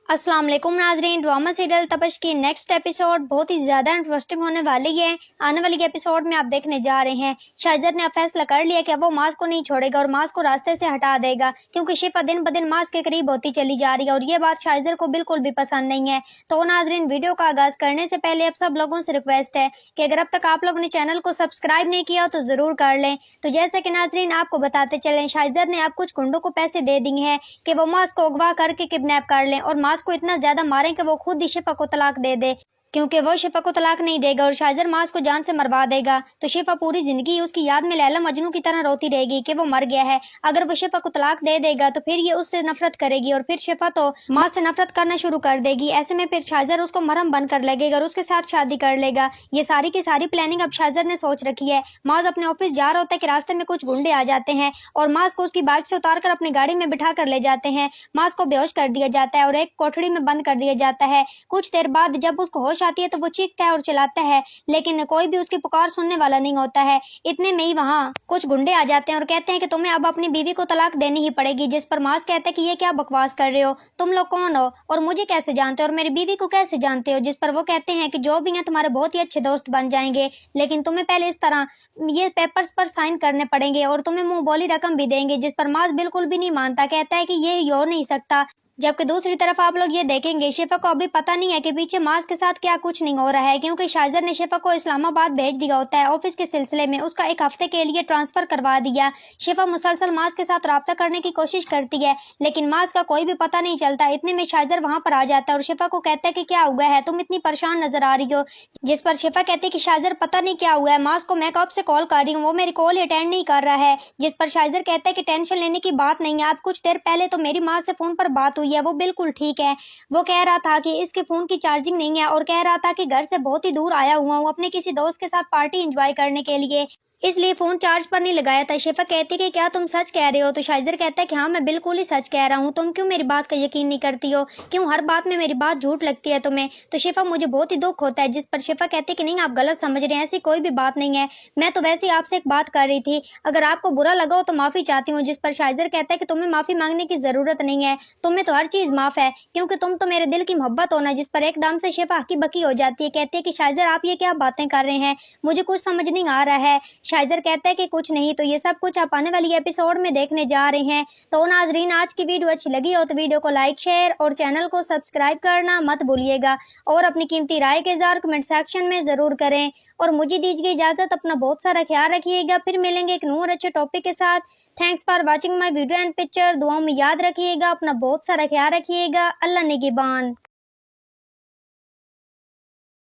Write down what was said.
अस्सलाम वालेकुम नाजरीन। ड्रामा सीरियल तपश की नेक्स्ट एपिसोड बहुत ही ज़्यादा इंटरेस्टिंग होने वाली है। आने वाली एपिसोड में आप देखने जा रहे हैं शाहिज़र ने अब फैसला कर लिया कि अब वो मास को नहीं छोड़ेगा और मास को रास्ते से हटा देगा, क्योंकि शिफा दिन ब दिन मास के करीब होती चली जा रही है और ये बात शाहिज़र को बिल्कुल भी पसंद नहीं है। तो नाजरीन, वीडियो का आगाज़ करने से पहले अब सब लोगों से रिक्वेस्ट है कि अगर अब तक आप लोगों ने चैनल को सब्सक्राइब नहीं किया तो ज़रूर कर लें। तो जैसे कि नाजरीन आपको बताते चलें, शाहिज़र ने अब कुछ गुंडों को पैसे दे दिए हैं कि वो मास को अगवा करके किडनैप कर लें और मास को इतना ज़्यादा मारें कि वो खुद ही शिफा को तलाक दे दे, क्योंकि वो शिफा को तलाक नहीं देगा और शाहिज़र मास को जान से मरवा देगा। तो शिफा पूरी जिंदगी उसकी याद में लैला मजनू की तरह रोती रहेगी कि वो मर गया है। अगर वो शिफा को तलाक दे देगा तो फिर ये उससे नफरत करेगी और फिर शिफा तो मास से नफरत करना शुरू कर देगी। ऐसे में फिर शाहिज़र उसको मरहम बनकर लगेगा और उसके साथ शादी कर लेगा। ये सारी की सारी प्लानिंग अब शाहिज़र ने सोच रखी है। मास अपने ऑफिस जा रहा होता है कि रास्ते में कुछ गुंडे आ जाते हैं और मास को उसकी बाइक से उतार कर अपनी गाड़ी में बिठा कर ले जाते हैं। मास को बेहोश कर दिया जाता है और एक कोठड़ी में बंद कर दिया जाता है। कुछ देर बाद जब उसको होश आती है तो वो चीखता है और चिल्लाता है, लेकिन कोई भी उसकी पुकार सुनने वाला नहीं होता है। इतने में ही वहाँ कुछ गुंडे आ जाते हैं और कहते हैं कि तुम्हें अब अपनी बीवी को तलाक देनी ही पड़ेगी। जिस पर मास कहता है कि ये क्या बकवास कर रहे हो, तुम लोग कौन हो और मुझे कैसे जानते हो और मेरी बीवी को कैसे जानते हो। जिस पर वो कहते हैं कि जो भी हैं तुम्हारे बहुत ही अच्छे दोस्त बन जाएंगे, लेकिन तुम्हें पहले इस तरह ये पेपर्स पर साइन करने पड़ेंगे और तुम्हें मुंह बोली रकम भी देंगे। जिस पर मास बिल्कुल भी नहीं मानता, कहता है कि ये हो नहीं सकता। जबकि दूसरी तरफ आप लोग ये देखेंगे शिफा को अभी पता नहीं है कि पीछे मास के साथ क्या कुछ नहीं हो रहा है, क्योंकि शाहिज़र ने शिफा को इस्लामाबाद भेज दिया होता है ऑफिस के सिलसिले में। उसका एक हफ्ते के लिए ट्रांसफर करवा दिया। शिफा मुसलसल मास के साथ रब्ता करने की कोशिश करती है, लेकिन मास का कोई भी पता नहीं चलता। इतने में शाहिज़र वहां पर आ जाता है और शिफा को कहता है कि क्या हुआ है, तुम इतनी परेशान नजर आ रही हो। जिस पर शिफा कहती है कि शाहिज़र पता नहीं क्या हुआ है, मास को मैं कब से कॉल कर रही हूँ, वो मेरी कॉल अटेंड नहीं कर रहा है। जिस पर शाहिज़र कहता है कि टेंशन लेने की बात नहीं है, आप कुछ देर पहले तो मेरी माँ से फोन पर बात हुई है, वो बिल्कुल ठीक है। वो कह रहा था कि इसके फोन की चार्जिंग नहीं है और कह रहा था कि घर से बहुत ही दूर आया हुआ हूँ अपने किसी दोस्त के साथ पार्टी एंजॉय करने के लिए, इसलिए फोन चार्ज पर नहीं लगाया था। शिफा कहती कि क्या तुम सच कह रहे हो। तो शाहिज़र कहता है कि हाँ मैं बिल्कुल ही सच कह रहा हूँ, तुम क्यों मेरी बात का यकीन नहीं करती हो, क्यों हर बात में मेरी बात झूठ लगती है तुम्हें। तो शिफा मुझे बहुत ही दुख होता है। जिस पर शिफा कहती है कि नहीं आप गलत समझ रहे हैं, ऐसी कोई भी बात नहीं है, मैं तो वैसे ही आपसे एक बात कर रही थी, अगर आपको बुरा लगा हो तो माफी चाहती हूँ। जिस पर शाहिज़र कहता है कि तुम्हें माफी मांगने की जरूरत नहीं है, तुम्हें तो हर चीज माफ है, क्योंकि तुम तो मेरे दिल की मोहब्बत हो ना। जिस पर एकदम से शिफा हकी बकी हो जाती है, कहती है कि शाहिज़र आप ये क्या बातें कर रहे हैं, मुझे कुछ समझ नहीं आ रहा है। शाहिज़र कहता है कि कुछ नहीं। तो ये सब कुछ आप आने वाली एपिसोड में देखने जा रहे हैं। तो नाजरीन आज की वीडियो अच्छी लगी हो तो वीडियो को लाइक शेयर और चैनल को सब्सक्राइब करना मत भूलिएगा और अपनी कीमती राय के इज़हार कमेंट सेक्शन में ज़रूर करें और मुझे दीजिए इजाज़त। अपना बहुत सारा ख्याल रखिएगा, फिर मिलेंगे एक नूर अच्छे टॉपिक के साथ। Thanks for watching my video and picture. दुआओं में याद रखिएगा, अपना बहुत सारा ख्याल रखिएगा। अल्लाह निगहबान।